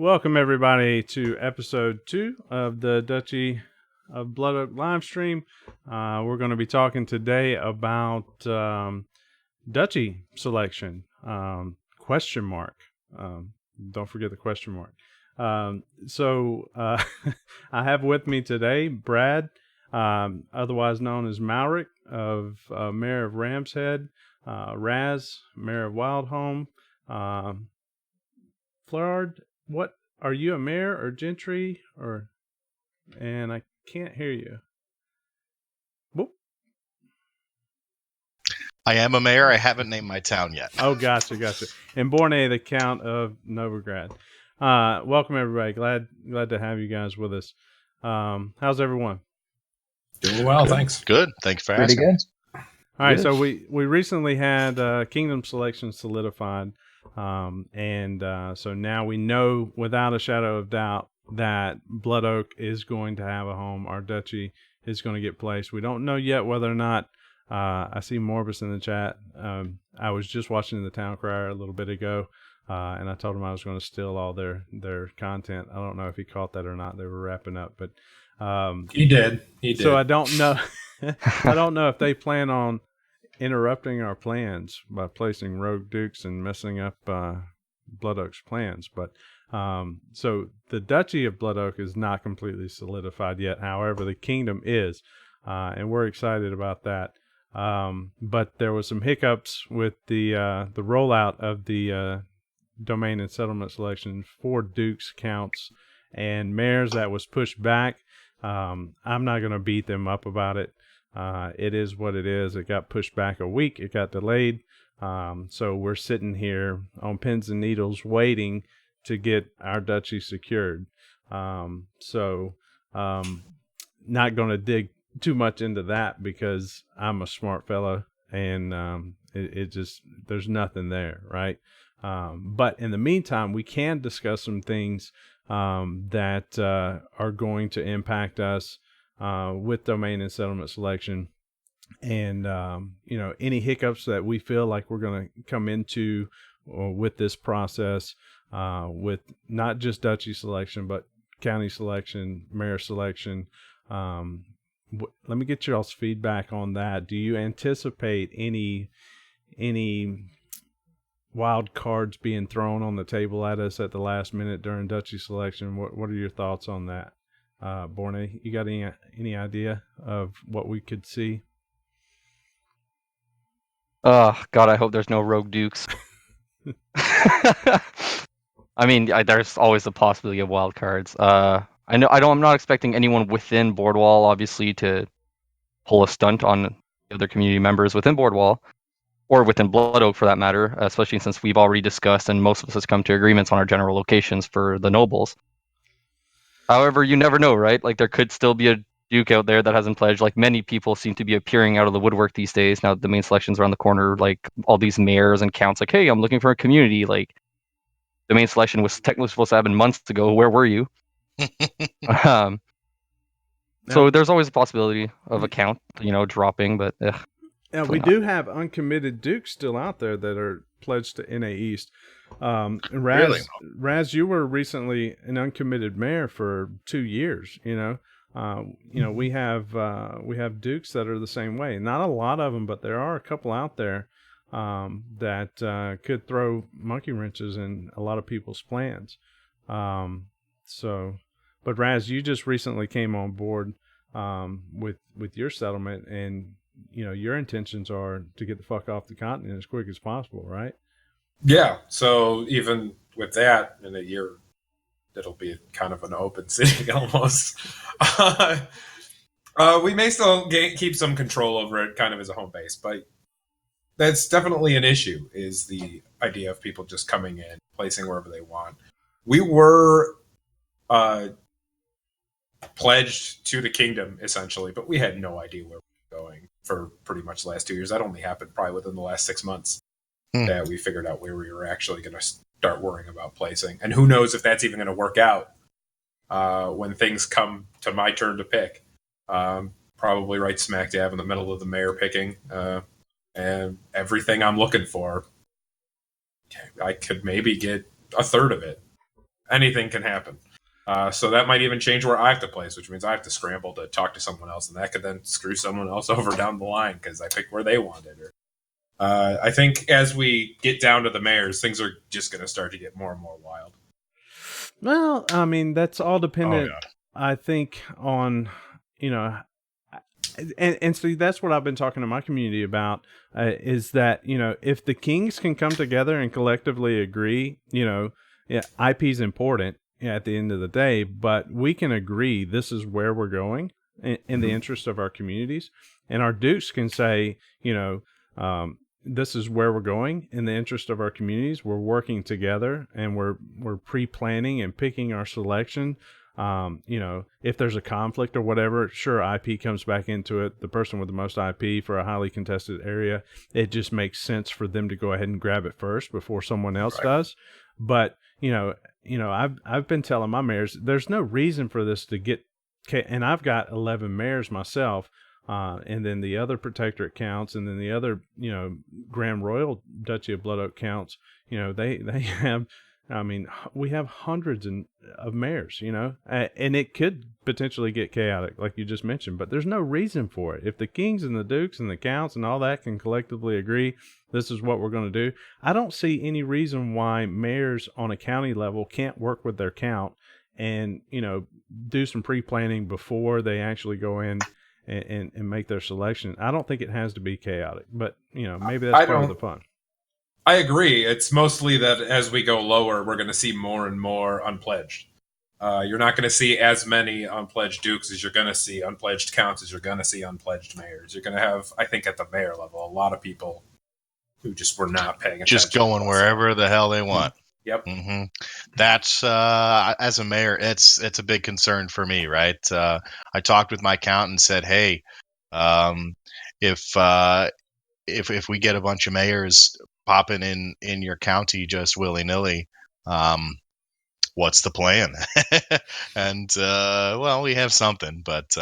Welcome, everybody, to episode 2 of the Duchy of Bloodoak live stream. We're going to be talking today about Duchy selection. Question mark. Don't forget the question mark. I have with me today Brad, otherwise known as Malric, of Mayor of Ram's Head, Raz, Mayor of Wildhome, Florard. What are you, a mayor or gentry or? And I can't hear you. Whoop. I am a mayor. I haven't named my town yet. Oh, gotcha. And Borne, the Count of Novigrad. Welcome, everybody. Glad to have you guys with us. How's everyone? Doing well, Good. thanks. Good. Thanks for Pretty asking. good. All right, Good. so we recently had Kingdom selection solidified, so now we know without a shadow of doubt that Bloodoak is going to have a home. Our duchy is going to get placed. We don't know yet whether or not. I see Morbus in the chat. I was just watching the Town Crier a little bit ago, and I told him I was going to steal all their content. I don't know if he caught that or not. They were wrapping up, but He did. So I don't know. I don't know if they plan on interrupting our plans by placing rogue dukes and messing up Bloodoak's plans. But so the Duchy of Bloodoak is not completely solidified yet. However, the kingdom is, and we're excited about that. But there was some hiccups with the rollout of the domain and settlement selection for dukes, counts, and mayors. That was pushed back. I'm not going to beat them up about it. It is what it is. It got pushed back a week. It got delayed. So we're sitting here on pins and needles waiting to get our duchy secured. Not going to dig too much into that because I'm a smart fellow and it just, there's nothing there, right? But in the meantime, we can discuss some things that are going to impact us with domain and settlement selection, and any hiccups that we feel like we're going to come into with this process, with not just duchy selection but county selection, mayor selection. Let me get y'all's feedback on that. Do you anticipate any wild cards being thrown on the table at us at the last minute during duchy selection? What are your thoughts on that? Borne, you got any idea of what we could see? Oh God, I hope there's no rogue dukes. I mean, there's always the possibility of wild cards. I'm not expecting anyone within Boardwall, obviously, to pull a stunt on the other community members within Boardwall, or within Bloodoak for that matter, especially since we've already discussed and most of us has come to agreements on our general locations for the nobles. However, you never know, right? Like, there could still be a duke out there that hasn't pledged. Like, many people seem to be appearing out of the woodwork these days. Now the main selection's around the corner, like all these mayors and counts, like, hey, I'm looking for a community. Like, the main selection was technically supposed to happen months ago. Where were you? So there's always a possibility of a count, dropping, but yeah, we do have uncommitted dukes still out there that are pledged to NA East. Really? Raz, you were recently an uncommitted mayor for 2 years. We have dukes that are the same way. Not a lot of them, but there are a couple out there that could throw monkey wrenches in a lot of people's plans. But Raz, you just recently came on board with your settlement, and your intentions are to get the fuck off the continent as quick as possible, right? Yeah, so even with that, in a year, it'll be kind of an open city almost. We may still keep some control over it kind of as a home base, but that's definitely an issue, is the idea of people just coming in, placing wherever they want. We were pledged to the kingdom, essentially, but we had no idea where we were going for pretty much the last 2 years. That only happened probably within the last 6 months that we figured out where we were actually going to start worrying about placing. And who knows if that's even going to work out when things come to my turn to pick. Probably right smack dab in the middle of the mayor picking, and everything I'm looking for, I could maybe get a third of it. anything can happen. So that might even change where I have to place, which means I have to scramble to talk to someone else, and that could then screw someone else over down the line because I picked where they wanted. Or I think as we get down to the mayors, things are just going to start to get more and more wild. Well, I mean, that's all dependent, God. I think, on, and see, that's what I've been talking to my community about, is that, if the kings can come together and collectively agree, yeah, IP is important at the end of the day, but we can agree this is where we're going in the interest of our communities. And our dukes can say, this is where we're going in the interest of our communities. We're working together and we're pre-planning and picking our selection. If there's a conflict or whatever, sure, IP comes back into it. The person with the most IP for a highly contested area, it just makes sense for them to go ahead and grab it first before someone else does. But, I've been telling my mayors, there's no reason for this to get, and I've got 11 mayors myself. And then the other protectorate counts, and then the other, Grand Royal Duchy of Bloodoak counts. They have, we have hundreds of mayors, and it could potentially get chaotic, like you just mentioned. But there's no reason for it. If the kings and the dukes and the counts and all that can collectively agree, this is what we're going to do. I don't see any reason why mayors on a county level can't work with their count and do some pre-planning before they actually go in and make their selection. I don't think it has to be chaotic, but maybe that's part of the fun. I agree. It's mostly that as we go lower, we're going to see more and more unpledged. You're not going to see as many unpledged dukes as you're going to see unpledged counts as you're going to see unpledged mayors. You're going to have, I think, at the mayor level, a lot of people who just were not paying attention. Just going wherever the hell they want. Yep. Mm-hmm. That's as a mayor, it's a big concern for me, right? I talked with my accountant and said, "Hey, if we get a bunch of mayors popping in your county just willy nilly, what's the plan?" And well, we have something, but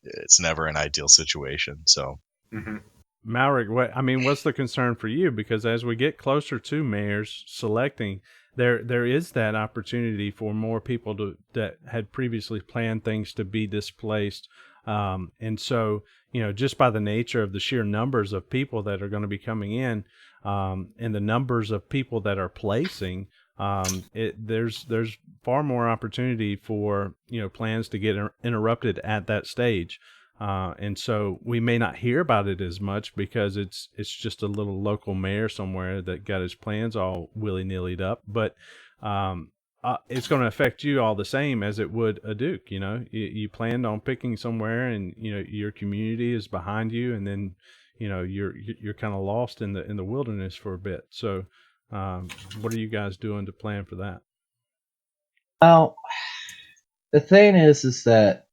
it's never an ideal situation. So. Mm-hmm. Maverick, what's the concern for you? Because as we get closer to mayors selecting, there is that opportunity for more people that had previously planned things to be displaced. And so, just by the nature of the sheer numbers of people that are going to be coming in, and the numbers of people that are placing, there's far more opportunity for, plans to get interrupted at that stage. And so we may not hear about it as much because it's just a little local mayor somewhere that got his plans all willy-nillied up. But it's going to affect you all the same as it would a duke. You planned on picking somewhere, and your community is behind you, and then you're kind of lost in the wilderness for a bit. So what are you guys doing to plan for that? Well, the thing is that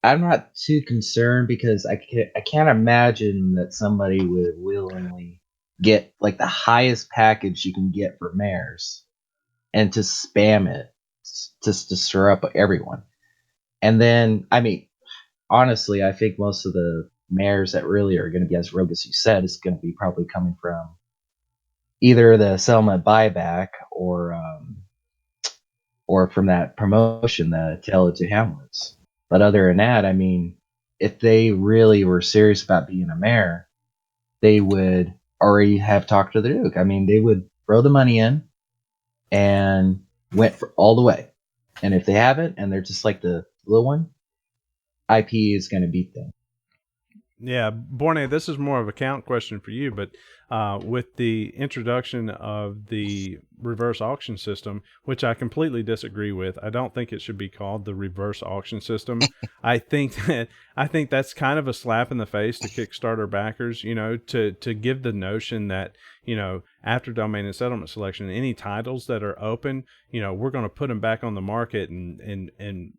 I'm not too concerned because I can't imagine that somebody would willingly get like the highest package you can get for mayors and to spam it just to stir up everyone. And then, honestly, I think most of the mayors that really are going to be as rogue as you said is going to be probably coming from either the settlement buyback or from that promotion, the Tale to Hamlets. But other than that, if they really were serious about being a mayor, they would already have talked to the Duke. They would throw the money in and went for all the way. And if they haven't, and they're just like the little one, IP is going to beat them. Yeah, Borne, this is more of a count question for you, but with the introduction of the reverse auction system, which I completely disagree with, I don't think it should be called the reverse auction system. I think that's kind of a slap in the face to Kickstarter backers, to give the notion that, after domain and settlement selection, any titles that are open, we're going to put them back on the market and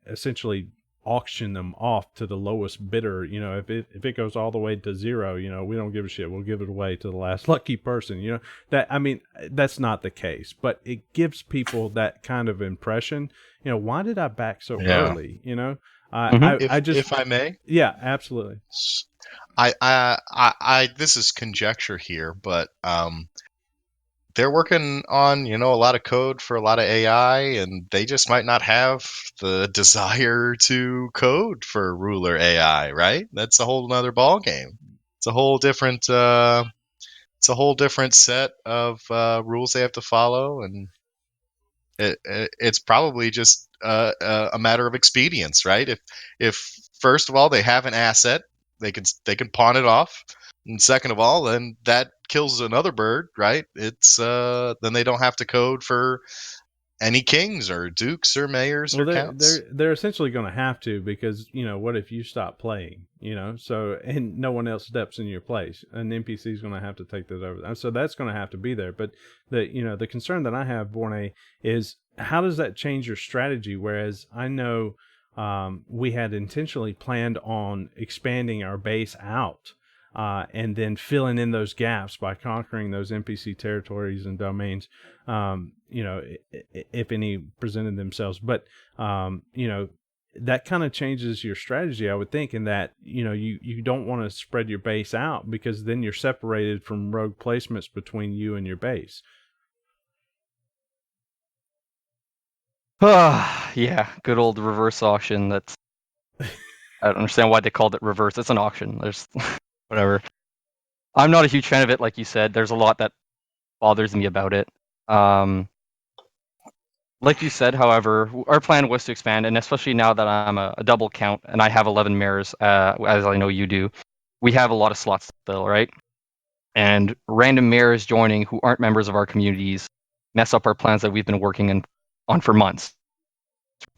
essentially auction them off to the lowest bidder. If it goes all the way to zero, we don't give a shit. We'll give it away to the last lucky person. That's not the case, but it gives people that kind of impression. Why did I back so early? If I may, yeah, absolutely. I this is conjecture here, but they're working on, a lot of code for a lot of AI, and they just might not have the desire to code for ruler AI, right? That's a whole nother ball game. It's a whole different set of rules they have to follow, and it's probably just a matter of expedience, right? If first of all they have an asset, they can pawn it off, and second of all, then that kills another bird, right? It's then they don't have to code for any kings or dukes or mayors Well, or counts. they're essentially going to have to, because what if you stop playing? So, and no one else steps in your place, an NPC is going to have to take that over. So that's going to have to be there. But the concern that I have, Borne, is how does that change your strategy? Whereas I know we had intentionally planned on expanding our base out. And then filling in those gaps by conquering those NPC territories and domains, if any presented themselves. But, that kind of changes your strategy, I would think, in that, you don't want to spread your base out, because then you're separated from rogue placements between you and your base. Yeah, good old reverse auction. I don't understand why they called it reverse. It's an auction. There's whatever. I'm not a huge fan of it, like you said. There's a lot that bothers me about it. Like you said, however, our plan was to expand, and especially now that I'm a double count and I have 11 mares, as I know you do, we have a lot of slots still, right? And random mares joining who aren't members of our communities mess up our plans that we've been working on for months.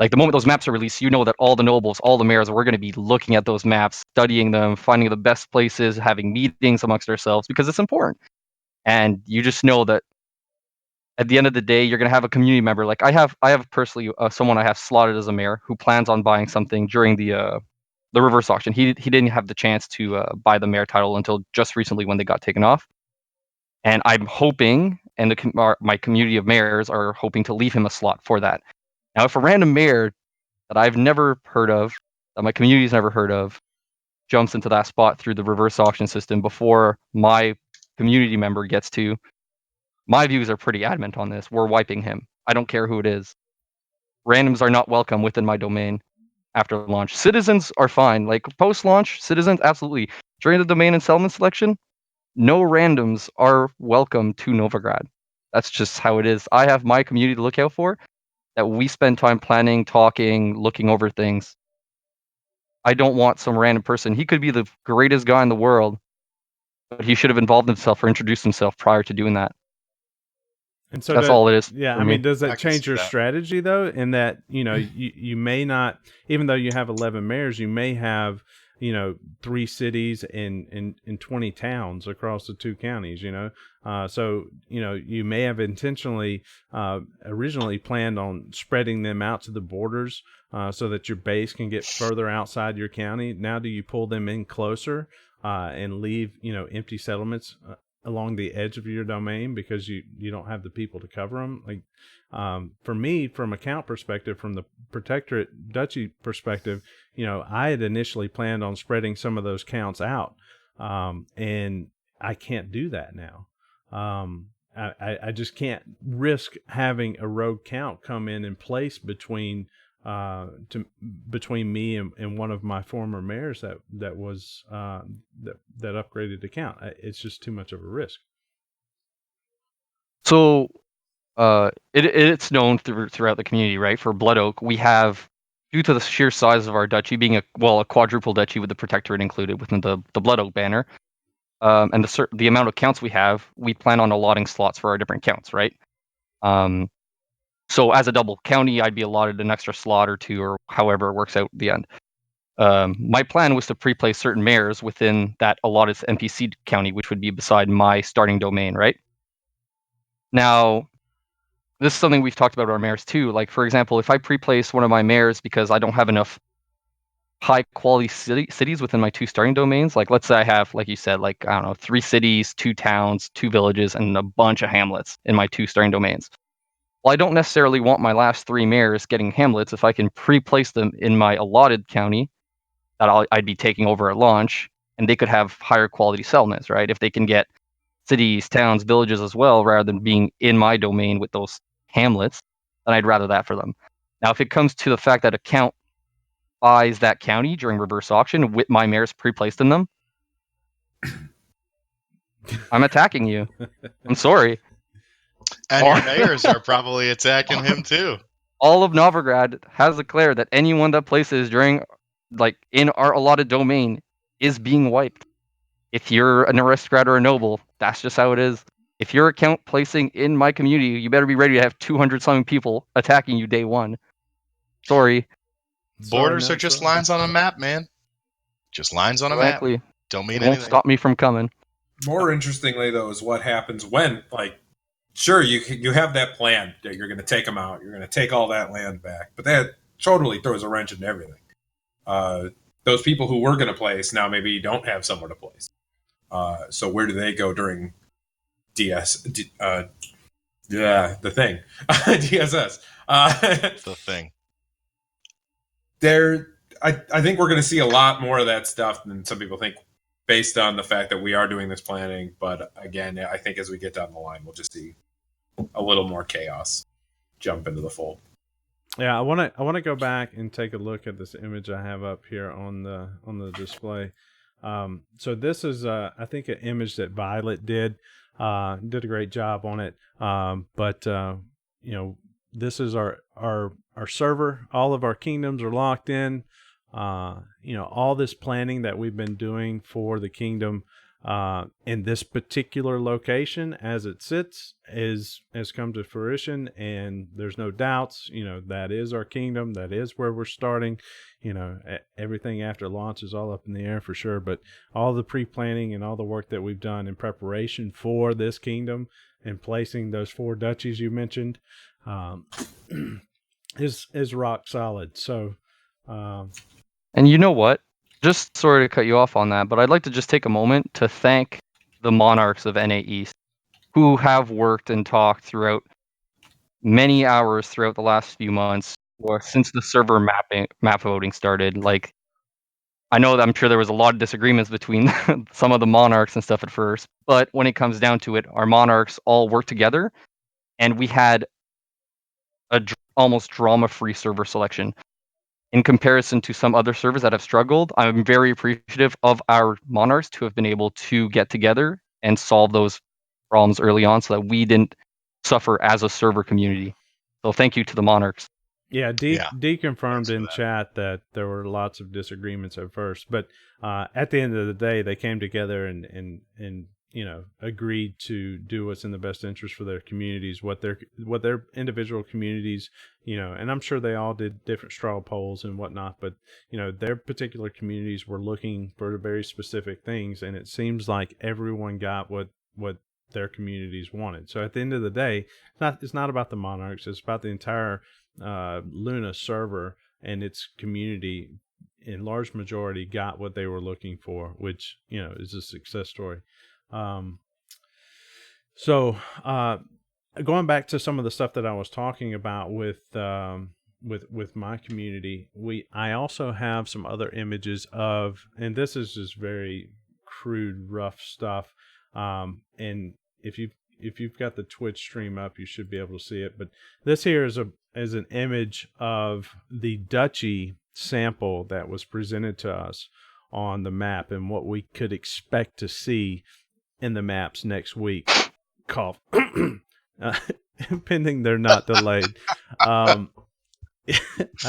Like the moment those maps are released, that all the nobles, all the mayors, we're going to be looking at those maps, studying them, finding the best places, having meetings amongst ourselves, because it's important. And you just know that at the end of the day, you're going to have a community member. Like I have personally someone I have slotted as a mayor who plans on buying something during the reverse auction. He didn't have the chance to buy the mayor title until just recently when they got taken off. And I'm hoping, and my community of mayors are hoping to leave him a slot for that. Now, if a random mayor that I've never heard of, that my community's never heard of, jumps into that spot through the reverse auction system before my community member gets to, my views are pretty adamant on this. We're wiping him. I don't care who it is. Randoms are not welcome within my domain after launch. Citizens are fine. Like post-launch, citizens, absolutely. During the domain and settlement selection, no randoms are welcome to Novigrad. That's just how it is. I have my community to look out for, that we spend time planning, talking, looking over things. I don't want some random person. He could be the greatest guy in the world, but he should have involved himself or introduced himself prior to doing that. And so that's all it is. Yeah, for I me. mean, does I that can change see your that. strategy though? In that you may not, even though you have 11 mayors, you may have 3 cities and 20 towns across the 2 counties. So you may have intentionally originally planned on spreading them out to the borders so that your base can get further outside your county. Now, do you pull them in closer and leave empty settlements along the edge of your domain because you don't have the people to cover them? Like, for me, from a count perspective, from the Protectorate Duchy perspective, I had initially planned on spreading some of those counts out, and I can't do that now. I just can't risk having a rogue count come in place between me and one of my former mayors that was that upgraded to count. It's just too much of a risk. So it's known throughout the community, right? For Bloodoak, we have, due to the sheer size of our duchy being a quadruple duchy with the Protectorate included within the Bloodoak banner, and the amount of counts we have, we plan on allotting slots for our different counts, right? So as a double county, I'd be allotted an extra slot or 2, or however it works out at the end. My plan was to pre-place certain mayors within that allotted NPC county, which would be beside my starting domain, right? Now, this is something we've talked about with our mayors too. Like, for example, if I pre-place one of my mayors because I don't have enough high-quality cities within my 2 starting domains, like let's say I have, like you said, like, I don't know, 3 cities, 2 towns, 2 villages, and a bunch of hamlets in my 2 starting domains. Well, I don't necessarily want my last 3 mayors getting hamlets if I can pre-place them in my allotted county that I'd be taking over at launch, and they could have higher quality settlements, right? If they can get cities, towns, villages as well, rather than being in my domain with those hamlets, then I'd rather that for them. Now, if it comes to the fact that a count buys that county during reverse auction with my mayors pre-placed in them, I'm attacking you. I'm sorry. And your mayors are probably attacking him too. All of Novigrad has declared that anyone that places during, like, in our allotted domain is being wiped. If you're an aristocrat or a noble, that's just how it is. If you're account placing in my community, you better be ready to have 200 something people attacking you day one. Sorry. Borders are just lines on a map, man. Just lines on a Exactly. map. Don't mean It won't anything. stop me from coming. More interestingly, though, is what happens when, like, sure, you have that plan that you're going to take them out, you're going to take all that land back, but that totally throws a wrench into everything. Those people who were going to place now maybe don't have somewhere to place. So where do they go during the thing, DSS? The thing. I think we're going to see a lot more of that stuff than some people think, based on the fact that we are doing this planning. But again, I think as we get down the line, we'll just see a little more chaos jump into the fold. Yeah, I want to go back and take a look at this image I have up here on the display. So this is I think an image that Violet did a great job on it. But you know, this is our server. All of our kingdoms are locked in. You know, all this planning that we've been doing for the kingdom in this particular location as it sits has come to fruition, and there's no doubts. You know, that is our kingdom. That is where we're starting. You know, everything after launch is all up in the air for sure, but all the pre-planning and all the work that we've done in preparation for this kingdom and placing those 4 duchies you mentioned is rock solid. So And you know what? Just sorry to cut you off on that, but I'd like to just take a moment to thank the monarchs of NA East, who have worked and talked throughout many hours throughout the last few months, or since the server map voting started. Like, I know that I'm sure there was a lot of disagreements between some of the monarchs and stuff at first, but when it comes down to it, our monarchs all worked together, and we had a almost drama-free server selection. In comparison to some other servers that have struggled, I'm very appreciative of our monarchs to have been able to get together and solve those problems early on so that we didn't suffer as a server community. So thank you to the monarchs. Yeah, D confirmed Thanks for in that. chat that there were lots of disagreements at first, but at the end of the day, they came together and you know, agreed to do what's in the best interest for their communities, what their individual communities, you know, and I'm sure they all did different straw polls and whatnot, but you know, their particular communities were looking for very specific things, and it seems like everyone got what their communities wanted. So at the end of the day, it's not about the monarchs, it's about the entire Luna server and its community. In large majority got what they were looking for, which, you know, is a success story. So going back to some of the stuff that I was talking about with my community, I also have some other images of, and this is just very crude, rough stuff. And if you've got the Twitch stream up, you should be able to see it. But this here is an image of the duchy sample that was presented to us on the map and what we could expect to see in the maps next week. Cough. Pending they're not delayed. I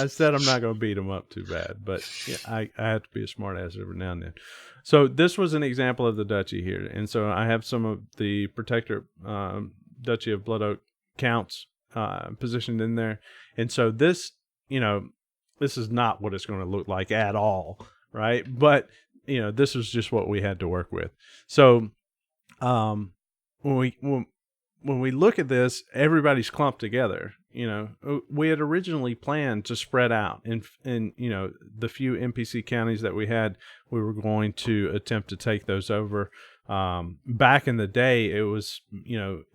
said I'm not going to beat them up too bad, but yeah, I have to be a smart ass every now and then. So this was an example of the duchy here. And so I have some of the protector duchy of Bloodoak counts positioned in there. And so this, you know, this is not what it's going to look like at all, right? But, you know, this was just what we had to work with. So when we look at this, everybody's clumped together. You know, we had originally planned to spread out, and you know, the few NPC counties that we had, we were going to attempt to take those over. Back in the day, it was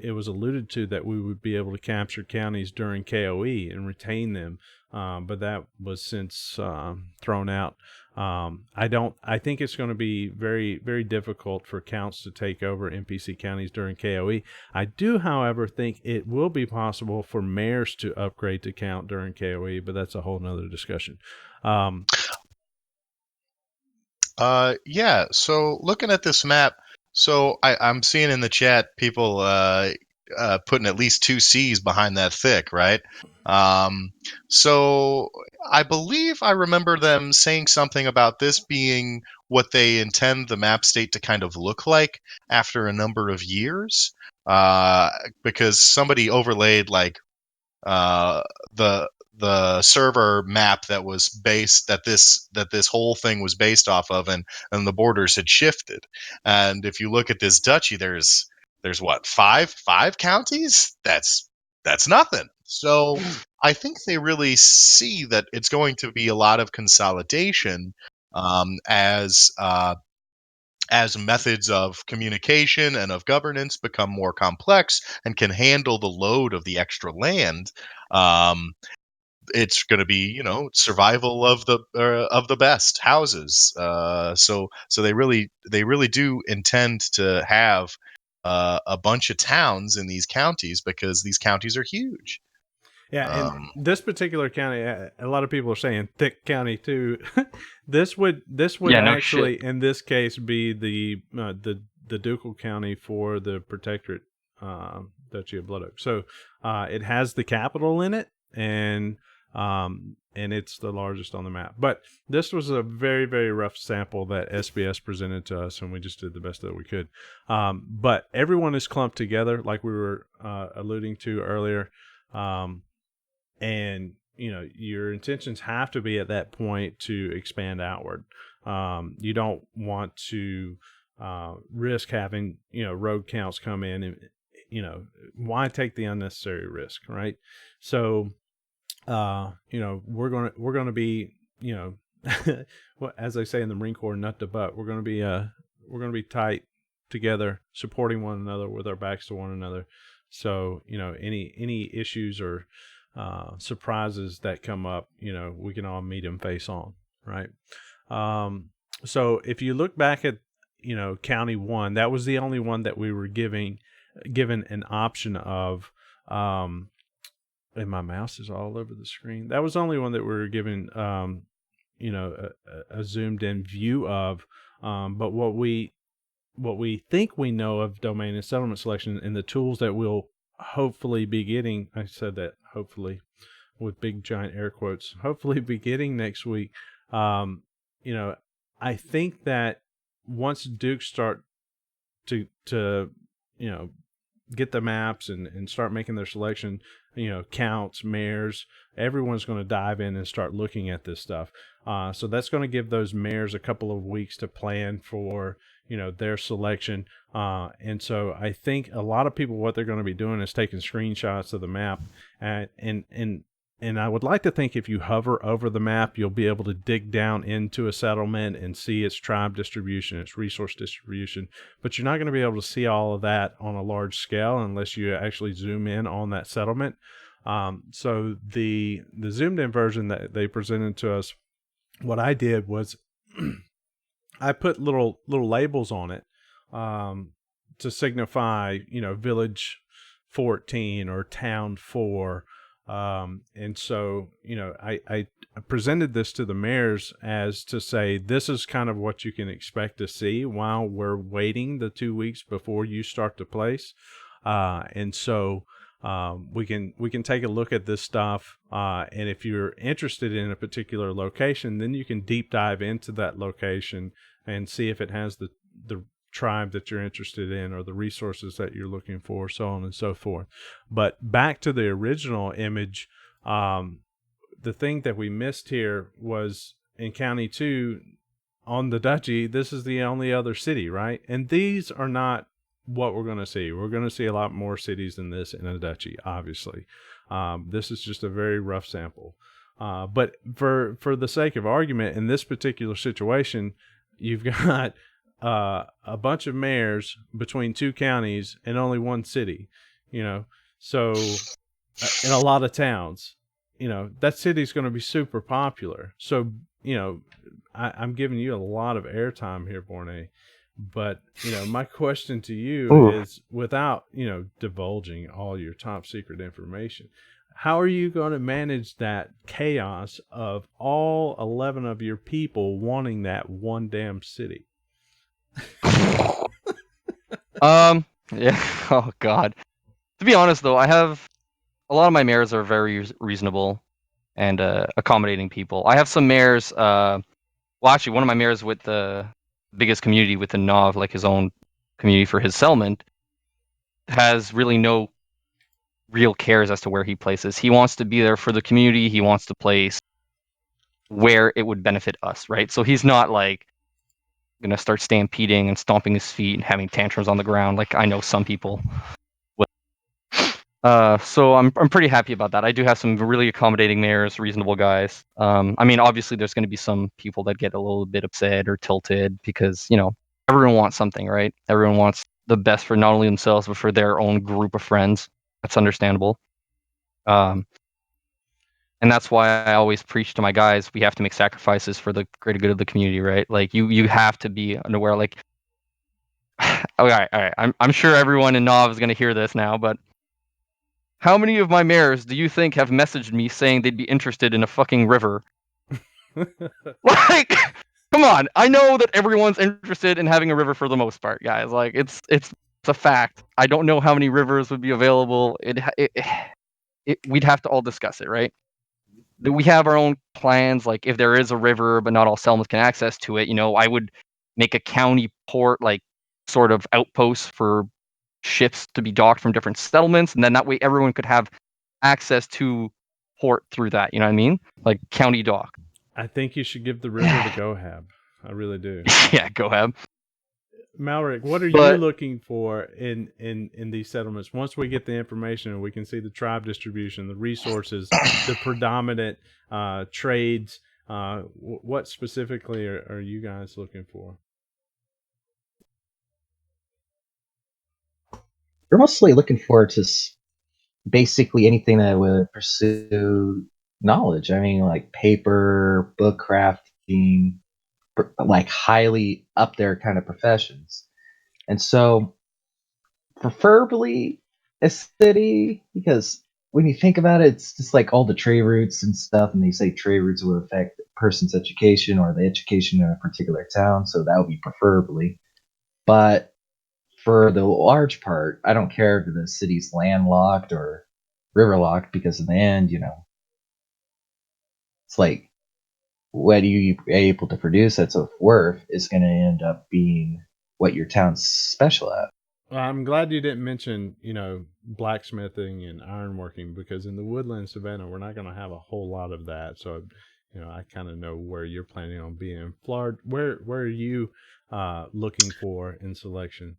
alluded to that we would be able to capture counties during KOE and retain them, but that was since thrown out. I think it's going to be very, very difficult for counts to take over NPC counties during KOE. I do, however, think it will be possible for mayors to upgrade to count during KOE, but that's a whole nother discussion. Yeah. So looking at this map, so I'm seeing in the chat people putting at least 2 C's behind that thick, right? So I believe I remember them saying something about this being what they intend the map state to kind of look like after a number of years, because somebody overlaid like the server map that was based that this whole thing was based off of, and the borders had shifted. And if you look at this duchy, there's what, five counties? That's nothing. So I think they really see that it's going to be a lot of consolidation, as methods of communication and of governance become more complex and can handle the load of the extra land. It's going to be, survival of the best houses. So they really do intend to have a bunch of towns in these counties, because these counties are huge. Yeah, and this particular county, a lot of people are saying thick county too. This would Yeah, no actually, shit. in this case, be the ducal county for the protectorate Duchy of Bloodoak. So it has the capital in it, and it's the largest on the map. But this was a very, very rough sample that SBS presented to us, and we just did the best that we could. But everyone is clumped together, like we were alluding to earlier. And your intentions have to be at that point to expand outward. You don't want to risk having rogue counts come in, and why take the unnecessary risk, right? So we're gonna be well, as they say in the Marine Corps, nut to butt. We're gonna be tight together, supporting one another with our backs to one another. So any issues or surprises that come up, we can all meet them face on, right? So if you look back at, County 1, that was the only one that we were given an option of, and my mouse is all over the screen. That was the only one that we were given, a zoomed in view of, but what we think we know of domain and settlement selection and the tools that we'll hopefully be getting, I said that hopefully with big giant air quotes, hopefully be getting next week. I think that once Dukes start to get the maps and start making their selection, counts, mayors, everyone's going to dive in and start looking at this stuff. So that's going to give those mayors a couple of weeks to plan for, their selection. And so I think a lot of people, what they're going to be doing is taking screenshots of the map. And I would like to think if you hover over the map, you'll be able to dig down into a settlement and see its tribe distribution, its resource distribution. But you're not going to be able to see all of that on a large scale unless you actually zoom in on that settlement. So the zoomed in version that they presented to us, what I did was I put little labels on it to signify, village 14 or town 4. And so, I presented this to the mayors as to say, this is kind of what you can expect to see while we're waiting the 2 weeks before you start to place. And so, we can take a look at this stuff. And if you're interested in a particular location, then you can deep dive into that location and see if it has the tribe that you're interested in or the resources that you're looking for, so on and so forth. But back to the original image, the thing that we missed here was in County 2 on the Duchy, this is the only other city, right? And these are not what we're going to see. We're going to see a lot more cities than this in a Duchy, obviously. This is just a very rough sample. But for the sake of argument, in this particular situation, you've got a bunch of mayors between 2 counties and only 1 city, so in a lot of towns, that city's going to be super popular. So, I'm giving you a lot of airtime here, Borne. But, my question to you Ooh. is, without, divulging all your top secret information, how are you going to manage that chaos of all 11 of your people wanting that one damn city? Yeah. Oh God. To be honest, though, I have a lot of my mayors are very reasonable and accommodating people. I have some mayors. Well, actually, one of my mayors with the biggest community within Nov, like his own community for his settlement, has really no real cares as to where he places. He wants to be there for the community. He wants to place where it would benefit us, right? So he's not like gonna start stampeding and stomping his feet and having tantrums on the ground like I know some people. So I'm pretty happy about that. I do have some really accommodating mayors, reasonable guys. I mean, obviously there's going to be some people that get a little bit upset or tilted because everyone wants something, right? Everyone wants the best for not only themselves but for their own group of friends. That's understandable. And that's why I always preach to my guys: we have to make sacrifices for the greater good of the community, right? Like you have to be aware. Like, all right. I'm sure everyone in Nov is going to hear this now, but how many of my mayors do you think have messaged me saying they'd be interested in a fucking river? Like, come on. I know that everyone's interested in having a river for the most part, guys. Like, it's a fact. I don't know how many rivers would be available. We'd have to all discuss it, right? We have our own plans. Like, if there is a river, but not all settlements can access to it, I would make a county port, like, sort of outpost for ships to be docked from different settlements, and then that way everyone could have access to port through that. You know what I mean? Like county dock. I think you should give the river to Gohab. I really do. Yeah, Gohab. Malric, what are you But- looking for in these settlements? Once we get the information and we can see the tribe distribution, the resources, the predominant trades, what specifically are you guys looking for? We're mostly looking forward to basically anything that would pursue knowledge. I mean, like paper, book crafting, like highly up there kind of professions. And so, preferably a city, because when you think about it, it's just like all the trade routes and stuff, and they say trade routes would affect a person's education or the education in a particular town, so that would be preferably. But for the large part, I don't care if the city's landlocked or riverlocked, because in the end, it's like what you able to produce that's of worth is going to end up being what your town's special at. Well, I'm glad you didn't mention, blacksmithing and ironworking, because in the woodland savannah, we're not going to have a whole lot of that. So, I kind of know where you're planning on being. Flard, where are you looking for in selection?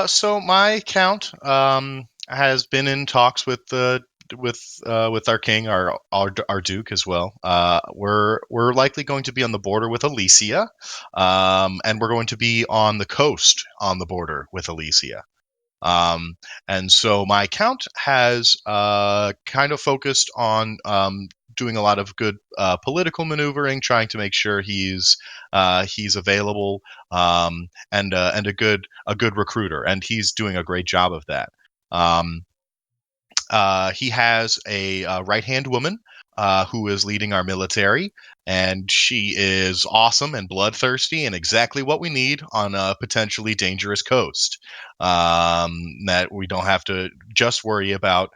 So my count has been in talks with our king, our duke as well. We're likely going to be on the border with Alesia, and we're going to be on the coast on the border with Alesia. And so my count has kind of focused on doing a lot of good political maneuvering, trying to make sure he's available, and a good recruiter, and he's doing a great job of that. He has a right-hand woman who is leading our military, and she is awesome and bloodthirsty and exactly what we need on a potentially dangerous coast. That we don't have to just worry about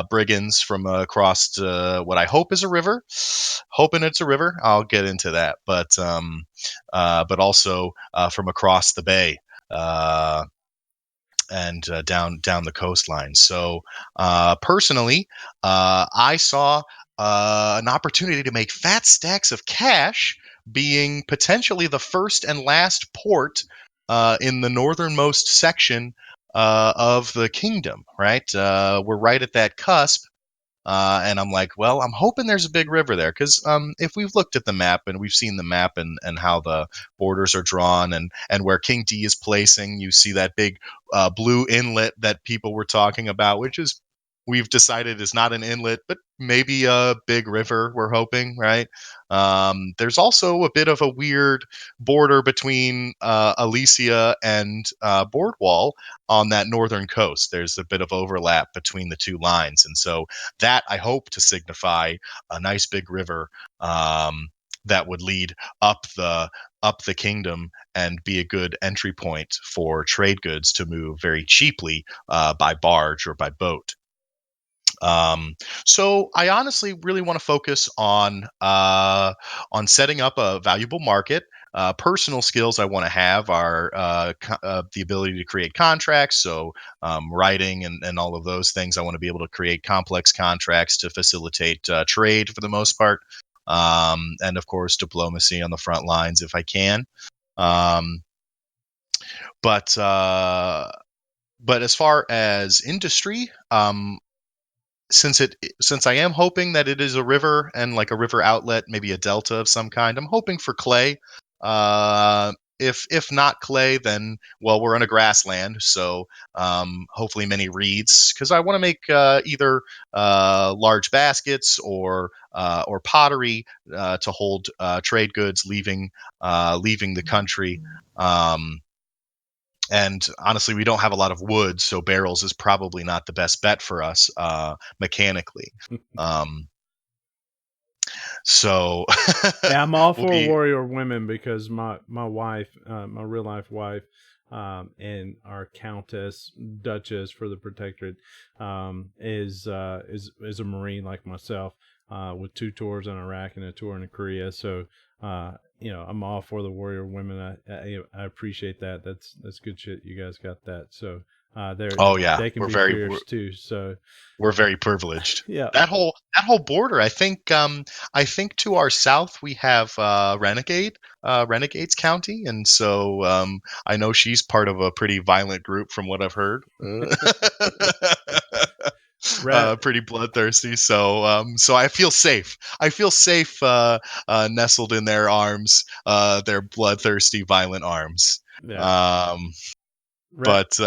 brigands from across what I hope is a river. Hoping it's a river. I'll get into that, but also from across the bay. And down the coastline. So personally, I saw an opportunity to make fat stacks of cash, being potentially the first and last port in the northernmost section of the kingdom. Right, we're right at that cusp. And I'm like, well, I'm hoping there's a big river there, because if we've looked at the map and we've seen the map and how the borders are drawn and where King D is placing, you see that big blue inlet that people were talking about, which is we've decided is not an inlet, but maybe a big river. We're hoping, right? There's also a bit of a weird border between Alesia and Boardwall on that northern coast. There's a bit of overlap between the two lines, and so that I hope to signify a nice big river that would lead up the kingdom and be a good entry point for trade goods to move very cheaply by barge or by boat. So I honestly really want to focus on setting up a valuable market. Personal skills I want to have are the ability to create contracts, so writing and all of those things. I want to be able to create complex contracts to facilitate trade for the most part, and of course diplomacy on the front lines if I can. But as far as industry, since I am hoping that it is a river and like a river outlet, maybe a delta of some kind, I'm hoping for clay. If not clay, then well, we're on a grassland, so hopefully many reeds, because I want to make either large baskets or pottery to hold trade goods leaving the country. And honestly, we don't have a lot of wood, so barrels is probably not the best bet for us mechanically. So yeah, I'm all for warrior women, because my wife, my real life wife, and our countess, duchess for the protectorate, is a Marine like myself, with 2 tours in Iraq and a tour in Korea. So I'm all for the warrior women. I appreciate that. That's good shit. You guys got that. So they can be fierce too. So we're very privileged. Yeah. That whole border. I think to our south we have Renegades County, and so I know she's part of a pretty violent group from what I've heard. Pretty bloodthirsty, so I feel safe. Nestled in their arms, their bloodthirsty, violent arms. Yeah. But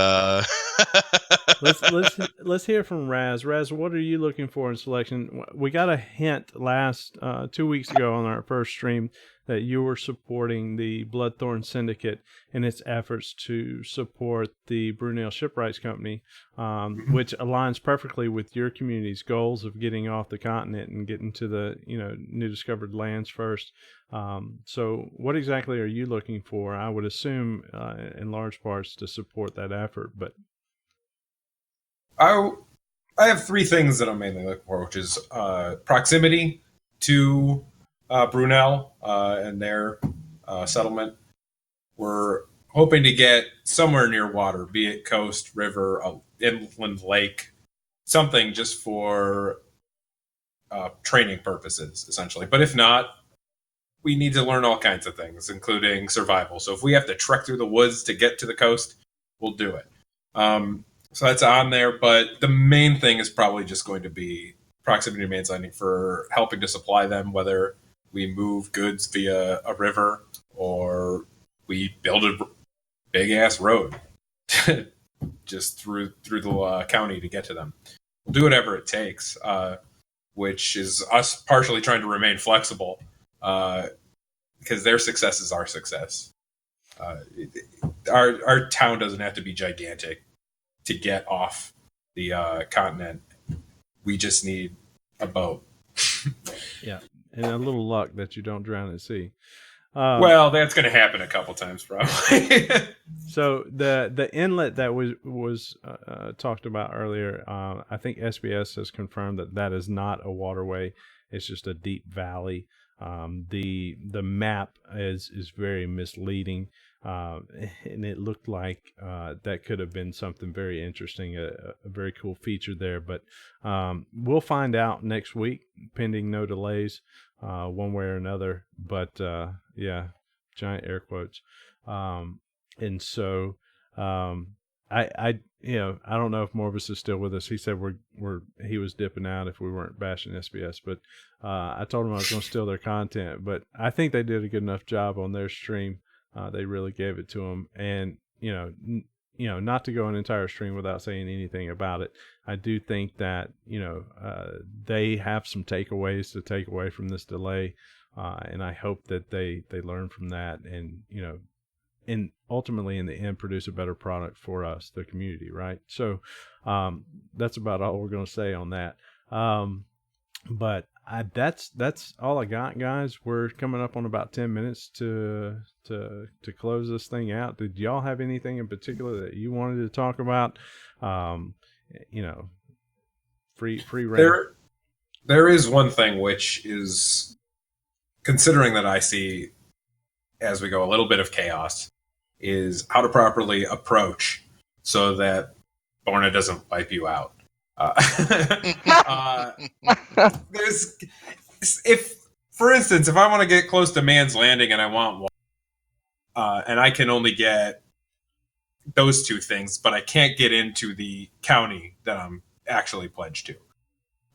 let's hear from Raz. Raz, what are you looking for in selection? We got a hint last 2 weeks ago on our first stream that you were supporting the Bloodthorn Syndicate in its efforts to support the Brunel Shipwrights Company, which aligns perfectly with your community's goals of getting off the continent and getting to the new discovered lands first. So what exactly are you looking for? I would assume in large parts to support that effort, but I have 3 things that I'm mainly looking for, which is proximity to Brunel and their settlement. We're hoping to get somewhere near water, be it coast, river, inland lake, something just for training purposes, essentially. But if not, we need to learn all kinds of things, including survival. So if we have to trek through the woods to get to the coast, we'll do it. So that's on there, but the main thing is probably just going to be proximity to mains landing for helping to supply them, whether we move goods via a river or we build a big ass road just through the county to get to them. We'll do whatever it takes, which is us partially trying to remain flexible, because their success is our success. Our town doesn't have to be gigantic to get off the continent. We just need a boat. Yeah, and a little luck that you don't drown at sea. Well, that's going to happen a couple times probably. So the inlet that was talked about earlier, I think SBS has confirmed that is not a waterway. It's just a deep valley. The map is very misleading, and it looked like that could have been something very interesting, a very cool feature there. But we'll find out next week, pending no delays, one way or another. But yeah, giant air quotes. And so I don't know if Morvis is still with us. He said he was dipping out if we weren't bashing SBS, but I told him I was going to steal their content. But I think they did a good enough job on their stream. They really gave it to them, and not to go an entire stream without saying anything about it. I do think that, they have some takeaways to take away from this delay. And I hope that they learn from that and, and ultimately in the end produce a better product for us, the community, right? So that's about all we're going to say on that. But that's all I got, guys. We're coming up on about 10 minutes to close this thing out. Did y'all have anything in particular that you wanted to talk about? Free reign. There is one thing which is, considering that I see as we go a little bit of chaos, is how to properly approach so that Borna doesn't wipe you out. There's, if, for instance, if I want to get close to Man's Landing and I want water, and I can only get those two things, but I can't get into the county that I'm actually pledged to.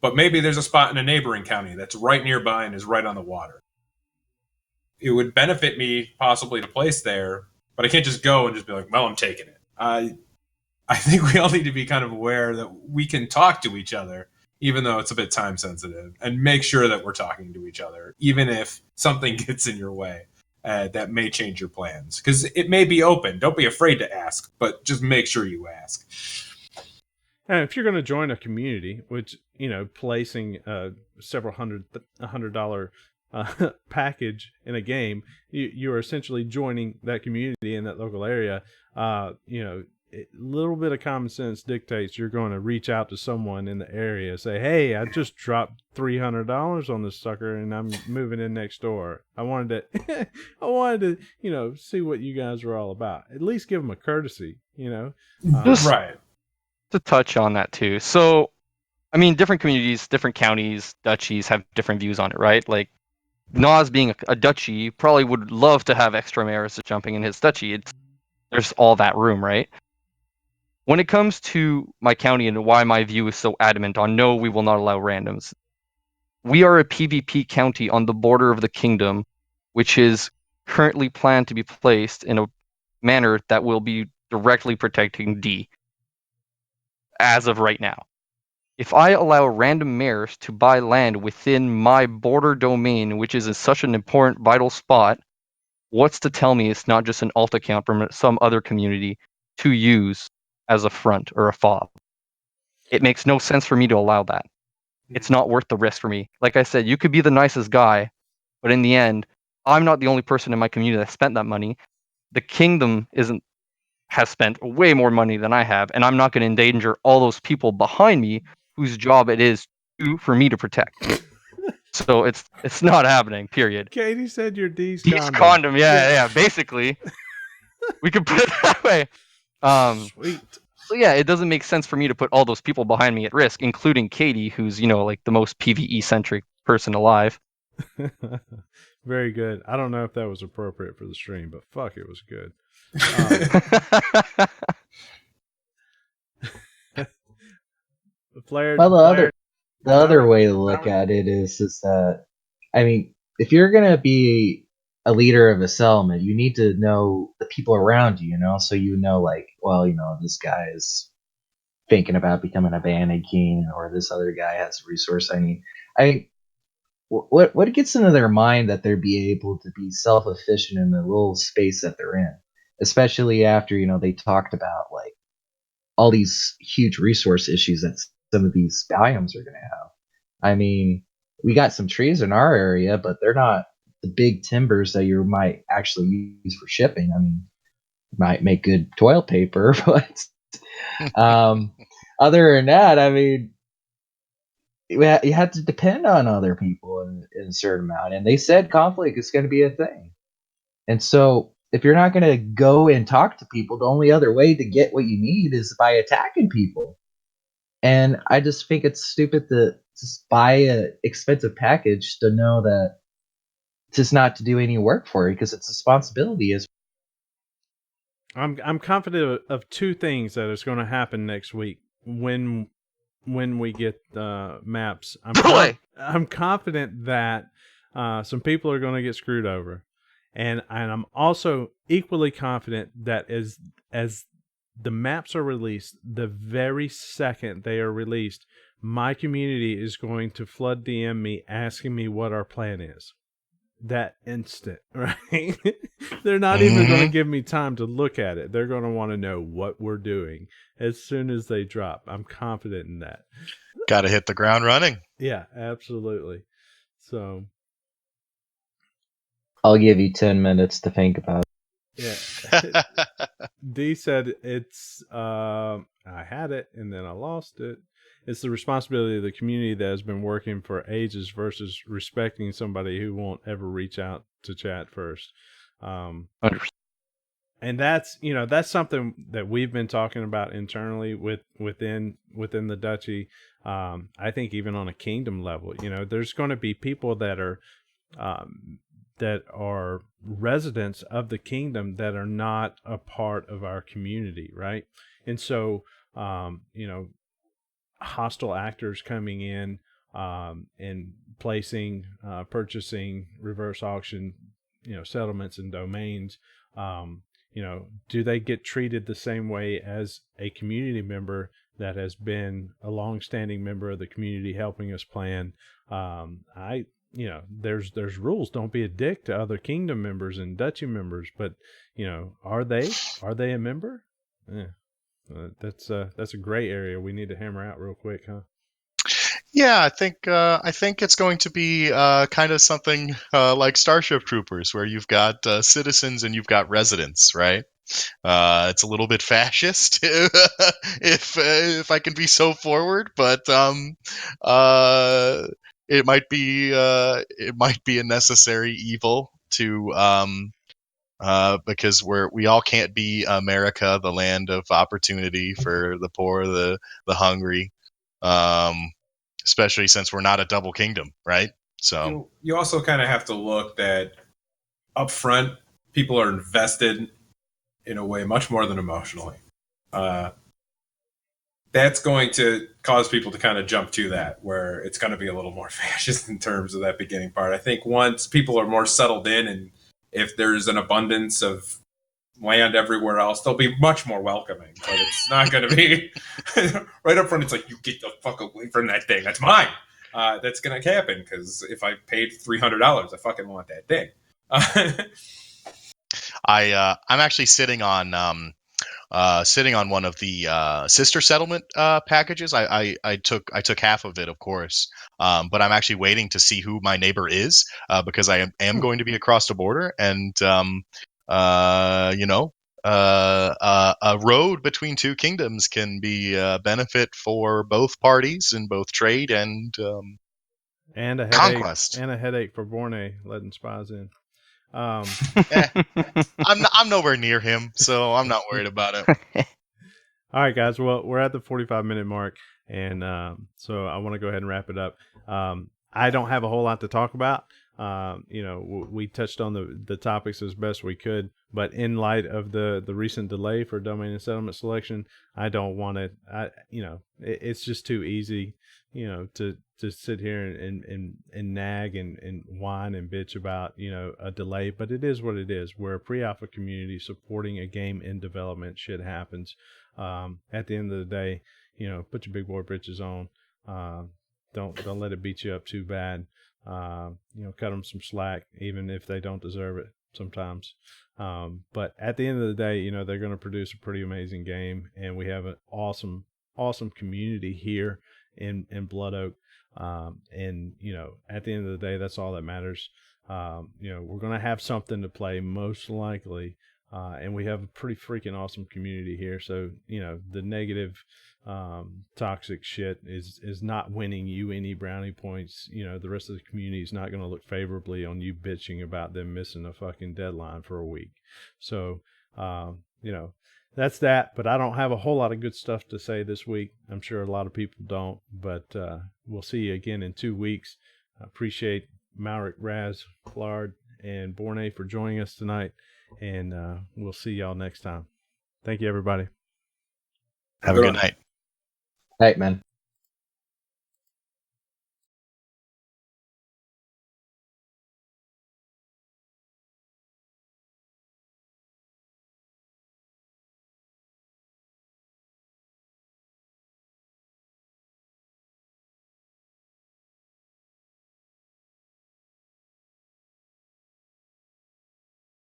But maybe there's a spot in a neighboring county that's right nearby and is right on the water. It would benefit me possibly to place there, but I can't just go and just be like, well, I'm taking it. I think we all need to be kind of aware that we can talk to each other, even though it's a bit time sensitive, and make sure that we're talking to each other, even if something gets in your way that may change your plans. Because it may be open. Don't be afraid to ask, but just make sure you ask. And if you're going to join a community, which, placing several $100 package in a game, you are essentially joining that community in that local area. A little bit of common sense dictates you're going to reach out to someone in the area, say, hey, I just dropped $300 on this sucker and I'm moving in next door. I wanted to see what you guys were all about. At least give them a courtesy, Right. To touch on that too. So, I mean, different communities, different counties, duchies have different views on it, right? Like, Nas being a duchy probably would love to have extra mayors jumping in his duchy. There's all that room, right? When it comes to my county and why my view is so adamant on no, we will not allow randoms. We are a PvP county on the border of the kingdom, which is currently planned to be placed in a manner that will be directly protecting D as of right now. If I allow random mayors to buy land within my border domain, which is in such an important, vital spot, what's to tell me it's not just an alt account from some other community to use as a front or a fob? It makes no sense for me to allow that. It's not worth the risk for me. Like I said, you could be the nicest guy, but in the end, I'm not the only person in my community that spent that money. The kingdom has spent way more money than I have, and I'm not going to endanger all those people behind me whose job it is for me to protect. So it's not happening, period. Katie said you're D's condom. Yeah, basically. We could put it that way. Sweet. So yeah, it doesn't make sense for me to put all those people behind me at risk, including Katie, who's, like the most PvE-centric person alive. Very good. I don't know if that was appropriate for the stream, but fuck, it was good. The other way to look at it is that, I mean, if you're gonna be a leader of a settlement, you need to know the people around you, so like, well, this guy is thinking about becoming a bandit king, or this other guy has a resource. What gets into their mind that they'd be able to be self-efficient in the little space that they're in, especially after they talked about like all these huge resource issues that some of these biomes are going to have. I mean, we got some trees in our area, but they're not the big timbers that you might actually use for shipping. I mean, might make good toilet paper, but other than that, I mean, you have to depend on other people in a certain amount. And they said conflict is going to be a thing. And so if you're not going to go and talk to people, the only other way to get what you need is by attacking people. And I just think it's stupid to just buy an expensive package to know that just not to do any work for you, because its responsibility is. I'm confident of two things that is going to happen next week when we get maps. I'm confident that some people are going to get screwed over, and I'm also equally confident that as the maps are released, the very second they are released, my community is going to flood DM me asking me what our plan is. That instant, right? They're not even going to give me time to look at it. They're going to want to know what we're doing as soon as they drop. I'm confident in that. Got to hit the ground running. Yeah, absolutely. So I'll give you 10 minutes to think about it. yeah. D said it's I had it and then I lost it. It's the responsibility of the community that has been working for ages versus respecting somebody who won't ever reach out to chat first. 100%. And that's, you know, that's something that we've been talking about internally within the duchy. I think even on a kingdom level, you know, there's going to be people that are residents of the kingdom that are not a part of our community, right? And so, you know, hostile actors coming in and placing, purchasing, reverse auction, you know, settlements and domains. You know, do they get treated the same way as a community member that has been a long-standing member of the community helping us plan? You know, there's rules. Don't be a dick to other kingdom members and duchy members, but you know, are they a member? Yeah. That's a gray area we need to hammer out real quick, huh? Yeah, I think it's going to be kind of something like Starship Troopers, where you've got citizens and you've got residents, right? It's a little bit fascist, if I can be so forward, but it might be a necessary evil to. Because we all can't be America, the land of opportunity for the poor, the hungry, especially since we're not a double kingdom, right? So you also kind of have to look that up front, people are invested in a way much more than emotionally. That's going to cause people to kind of jump to that, where it's going to be a little more fascist in terms of that beginning part. I think once people are more settled in, and if there's an abundance of land everywhere else, they'll be much more welcoming. But it's not going to be right up front. It's like, you get the fuck away from that thing. That's mine. That's going to happen because if I paid $300, I fucking want that thing. I'm actually sitting on one of the sister settlement packages. I took half of it, of course, but I'm actually waiting to see who my neighbor is because I am going to be across the border, and you know, a road between two kingdoms can be a benefit for both parties in both trade and a headache, conquest. And a headache for Borne letting spies in. I'm nowhere near him, so I'm not worried about it. All right, guys. Well, we're at the 45-minute mark, and so I want to go ahead and wrap it up. I don't have a whole lot to talk about. You know, we touched on the topics as best we could, but in light of the recent delay for domain and settlement selection, I don't want to. You know, it's just too easy, you know, to sit here and nag and whine and bitch about, you know, a delay. But it is what it is. We're a pre-alpha community supporting a game in development. Shit happens. At the end of the day, you know, put your big boy britches on. Don't let it beat you up too bad. You know, cut them some slack, even if they don't deserve it sometimes. But at the end of the day, you know, they're going to produce a pretty amazing game, and we have an awesome community here in Bloodoak. And you know, at the end of the day, that's all that matters. You know, we're going to have something to play most likely. And we have a pretty freaking awesome community here. So, you know, the negative, toxic shit is not winning you any brownie points. You know, the rest of the community is not going to look favorably on you bitching about them missing a fucking deadline for a week. So, you know, that's that. But I don't have a whole lot of good stuff to say this week. I'm sure a lot of people don't. But we'll see you again in 2 weeks. I appreciate Malric, Raz, Flard, and Borne for joining us tonight. And we'll see y'all next time. Thank you, everybody. Have a good night. Hey, man.